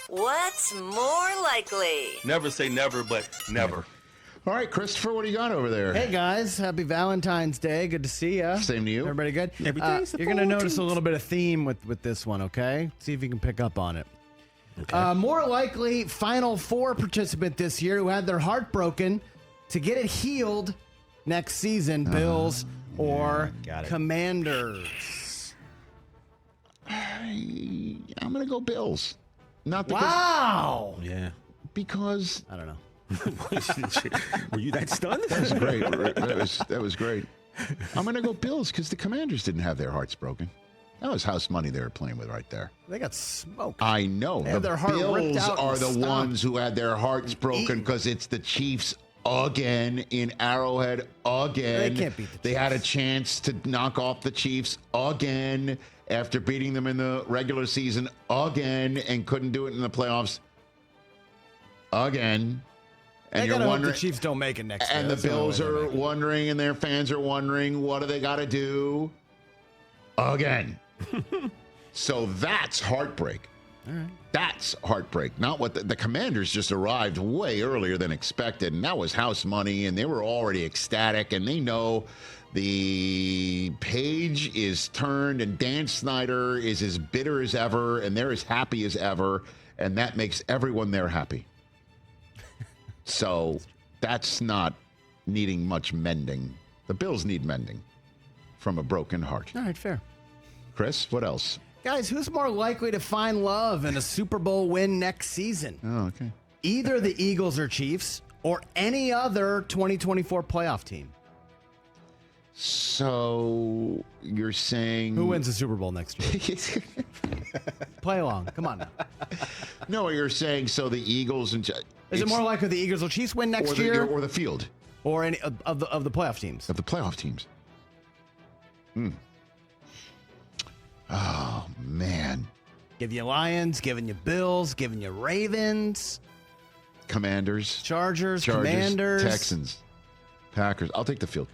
What's more likely? Never say never, but never. All right, Christopher, what do you got over there? Hey, guys. Happy Valentine's Day. Good to see you. Same to you. Everybody good? Everything's the You're going to 14th. notice a little bit of theme with this one, okay? See if you can pick up on it. Okay. More likely, Final Four participant this year who had their heart broken to get it healed next season, Bills or Commanders? I'm going to go Bills. Not because, Wow. Yeah. because I don't know. Were you that stunned? that was great. That was great. I'm going to go Bills because the Commanders didn't have their hearts broken. That was house money they were playing with right there. They got smoked. I know. They had The their heart ripped Bills out are and the stomped. ones who had their hearts broken because it's the Chiefs again in Arrowhead again. They can't beat the They had a chance to knock off the Chiefs again after beating them in the regular season again and couldn't do it in the playoffs again. And They you're gotta hope wondering, the Chiefs don't make it next year. and the That's only Bills way they're are making it. wondering, and their fans are wondering, what do they got to do again? So that's heartbreak. All right. That's heartbreak. Not what the Commanders just arrived way earlier than expected, and that was house money, and they were already ecstatic, and they know the page is turned, and Dan Snyder is as bitter as ever, and they're as happy as ever, and that makes everyone there happy. So that's not needing much mending. The Bills need mending from a broken heart. All right, fair. Chris, what else? Guys, who's more likely to find love in a Super Bowl win next season? Oh, okay. Either the Eagles or Chiefs or any other 2024 playoff team. So you're saying Who wins the Super Bowl next year? Play along. Come on now. No, you're saying so the Eagles and Is it more likely the Eagles or Chiefs win next year? or the field Or any of the playoff teams? of the playoff teams? Oh man, Give you Lions, giving you Bills, giving you Ravens, Commanders, Chargers, Commanders. Texans, Packers. I'll take the field.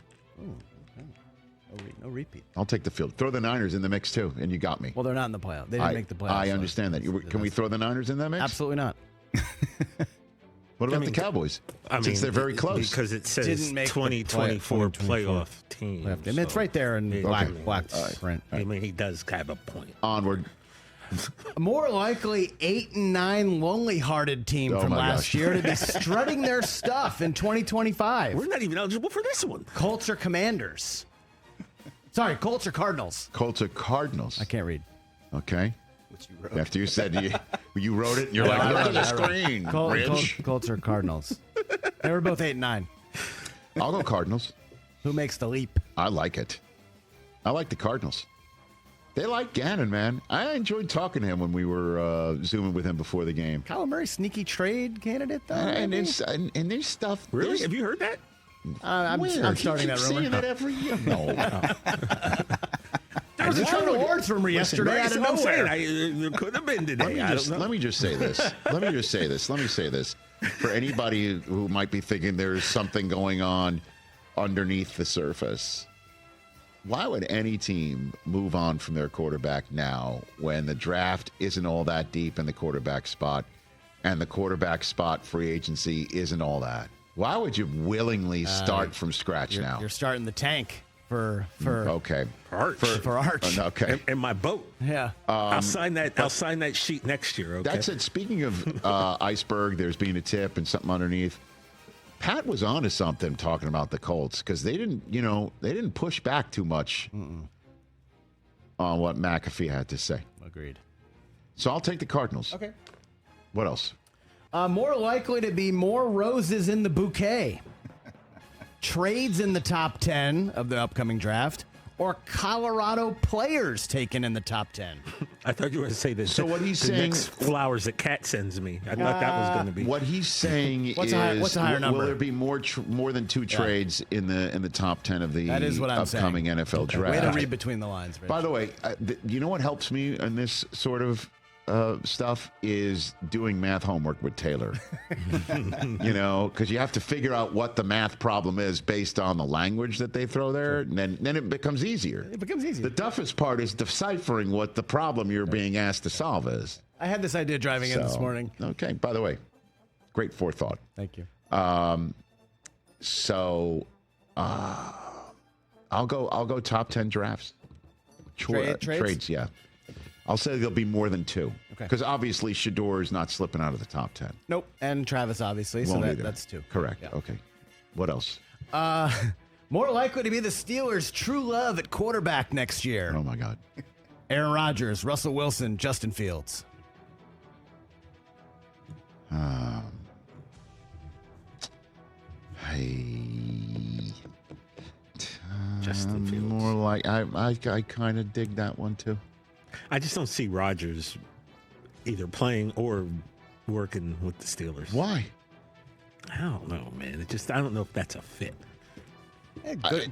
No repeat. I'll take the field. Throw the Niners in the mix too, and you got me. Well, they're not in the playoff. They didn't make the playoffs. I understand that. Can we throw the Niners in that mix? Absolutely not. What about the Cowboys? Since they're very close. Because it says Didn't make the 2024 2024 playoff team. I mean, it's right there in black print. I mean, he does have a point. Onward. More likely 8-9 lonely-hearted team Oh from my last gosh. year to be strutting their stuff in 2025. We're not even eligible for this one. Colts or Commanders? Sorry, Colts or Cardinals? Colts or Cardinals. I can't read. Okay. What you wrote. After you said you wrote it, and you're like, I look wrote at the it, I wrote screen, Rich. Colts or Cardinals? They were both 8-9. I'll go Cardinals. Who makes the leap? I like it. I like the Cardinals. They like Gannon, man. I enjoyed talking to him when we were Zooming with him before the game. Kyler Murray, sneaky trade candidate, though? And maybe? there's stuff. Really? there's- Have you heard that? I'm Where? starting He that keeps rumor. saying that every year. No. There was a Trevor Lawrence rumor yesterday out of nowhere. It could have been today. Let me just say this. Let me say this. For anybody who might be thinking there's something going on underneath the surface, why would any team move on from their quarterback now when the draft isn't all that deep in the quarterback spot and the quarterback spot free agency isn't all that? Why would you willingly start from scratch now? You're starting the tank for Okay. Arch. for Arch. Okay. In my boat. Yeah. I'll sign that sheet next year. Okay. That's it. Speaking of iceberg, there's being a tip and something underneath. Pat was onto something talking about the Colts because they didn't push back too much on what McAfee had to say. Agreed. So I'll take the Cardinals. Okay. What else? More likely to be more roses in the bouquet. Trades in the top 10 of the upcoming draft, or Colorado players taken in the top 10. I thought you were going to say this. So what he's the saying- next flowers that Cat sends me. I thought that was going to be. What he's saying What's is, a higher number? will there be more than two trades in the top 10 of the That is what I'm upcoming saying. NFL draft? Way to read between the lines, Rich. By the way, you know what helps me in this sort of stuff is doing math homework with Taylor. Because you have to figure out what the math problem is based on the language that they throw there, and then it becomes easier. It becomes easier. The toughest part is deciphering what the problem you're being asked to solve is. I had this idea driving in this morning. Okay. By the way, great forethought. Thank you. So I'll go top 10 drafts. Trades, yeah. I'll say there'll be more than 2. Okay. Because obviously Shador is not slipping out of the top 10. Nope. And Travis, obviously. So that's 2. Correct. Yeah. Okay. What else? More likely to be the Steelers' true love at quarterback next year. Oh, my God. Aaron Rodgers, Russell Wilson, Justin Fields. Justin Fields. More like I kind of dig that one too. I just don't see Rodgers either playing or working with the Steelers. Why? I don't know, man. I don't know if that's a fit.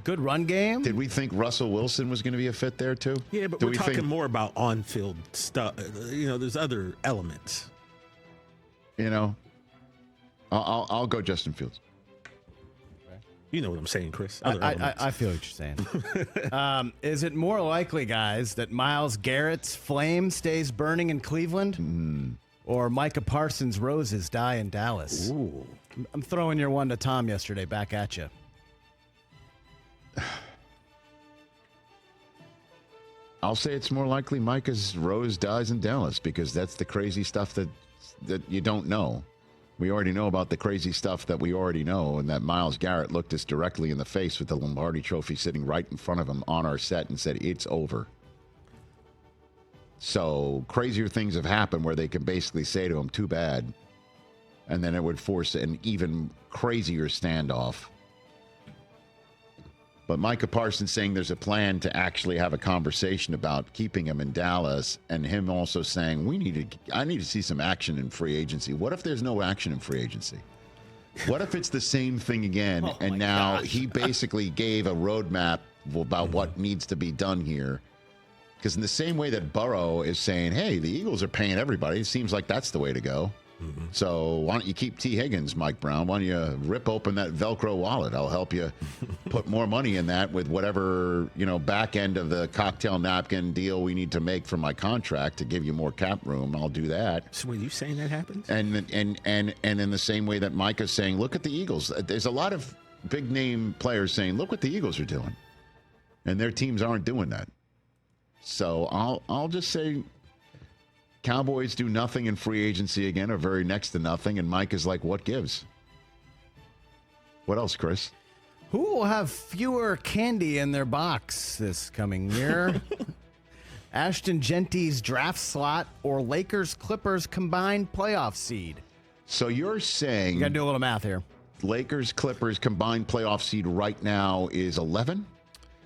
Good run game. Did we think Russell Wilson was going to be a fit there too? Yeah, but we're talking more about on-field stuff. There's other elements. I'll go Justin Fields. You know what I'm saying, Chris. I feel what you're saying. Is it more likely, guys, that Myles Garrett's flame stays burning in Cleveland, or Micah Parsons' roses die in Dallas? Ooh. I'm throwing your one to Tom yesterday back at you. I'll say it's more likely Micah's rose dies in Dallas because that's the crazy stuff that you don't know. We already know about the crazy stuff that we already know, and that Myles Garrett looked us directly in the face with the Lombardi Trophy sitting right in front of him on our set and said, "It's over." So crazier things have happened where they can basically say to him, "Too bad," and then it would force an even crazier standoff. But Micah Parsons saying there's a plan to actually have a conversation about keeping him in Dallas, and him also saying I need to see some action in free agency. What if there's no action in free agency? What if it's the same thing again? And now he basically gave a roadmap about what needs to be done here. Because in the same way that Burrow is saying, "Hey, the Eagles are paying everybody," it seems like that's the way to go. So why don't you keep T. Higgins, Mike Brown? Why don't you rip open that Velcro wallet? I'll help you put more money in that with whatever, back end of the cocktail napkin deal we need to make for my contract to give you more cap room. I'll do that. So were you saying that happens? And in the same way that Micah's saying, look at the Eagles. There's a lot of big name players saying, look what the Eagles are doing. And their teams aren't doing that. So I'll just say Cowboys do nothing in free agency again, or very next to nothing, and Mike is like, what gives? What else, Chris? Who will have fewer candy in their box this coming year? Ashton Genty's draft slot or Lakers-Clippers combined playoff seed? So you're saying... You got to do a little math here. Lakers-Clippers combined playoff seed right now is 11?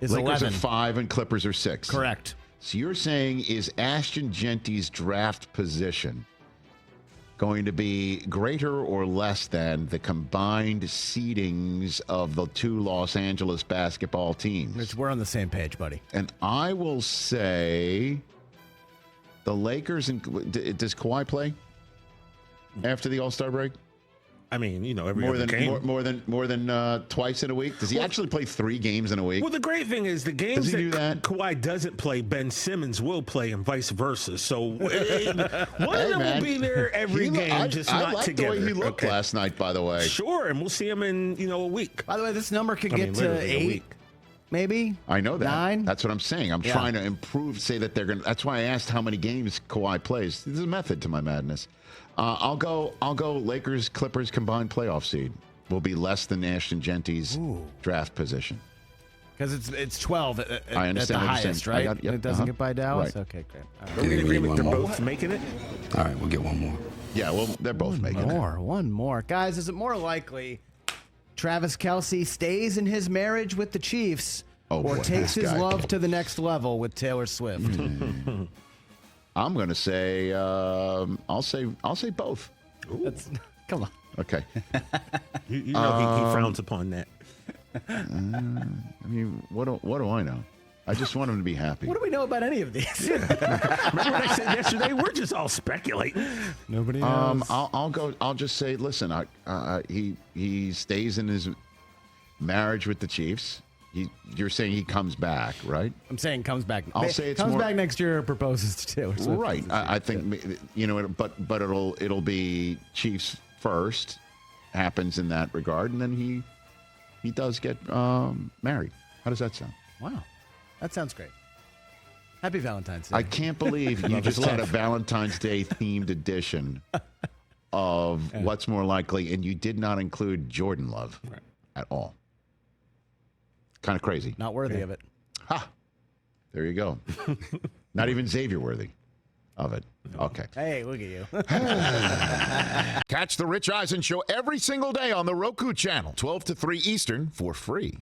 Is Lakers 11. are 5 and Clippers are 6. Correct. So you're saying, is Ashton Genty's draft position going to be greater or less than the combined seedings of the 2 Los Angeles basketball teams? We're on the same page, buddy. And I will say the Lakers, does Kawhi play after the All-Star break? I mean, every More other game. than twice in a week. Does he actually play 3 games in a week? Well, the great thing is the games Does he do that? Kawhi doesn't play, Ben Simmons will play, and vice versa. So one of them will be there every game, I not like together. the way he looked last night, by the way. Sure, and we'll see him in a week. By the way, this number could get to literally a 8, week. maybe. I know that. 9. That's what I'm saying. I'm trying to improve. Say that they're going. That's why I asked how many games Kawhi plays. There's a method to my madness. I'll go. Lakers Clippers combined playoff seed will be less than Ashton Genty's draft position. Because it's 12 at I understand the what you're highest, saying. right? Yep, It doesn't get by Dallas? Right. Okay, great. All right. Are we in agreement they're One more. both making it? All right, we'll get one more. Yeah, well, they're both making it. One more. Guys, is it more likely Travis Kelce stays in his marriage with the Chiefs or boy, takes this his guy. love to the next level with Taylor Swift? I'm going to say. I'll say both. Come on. Okay. You know he frowns upon that. I mean, what do I know? I just want him to be happy. What do we know about any of these? Remember what I said yesterday? We're just all speculating. Nobody knows. I'll go. I'll just say, listen. He stays in his marriage with the Chiefs. You're saying he comes back, right? I'm saying comes back. I'll say it's comes more, back next year. Proposes to Taylor Swift. Right. I think but it'll be Chiefs first. Happens in that regard, and then he does get married. How does that sound? Wow, that sounds great. Happy Valentine's Day. I can't believe you just had a Valentine's Day themed edition of What's More Likely, and you did not include Jordan Love at all. Kind of crazy. Not worthy of it. Ha! There you go. Not even Xavier worthy of it. Okay. Hey, look at you. Catch the Rich Eisen Show every single day on the Roku channel, 12 to 3 Eastern, for free.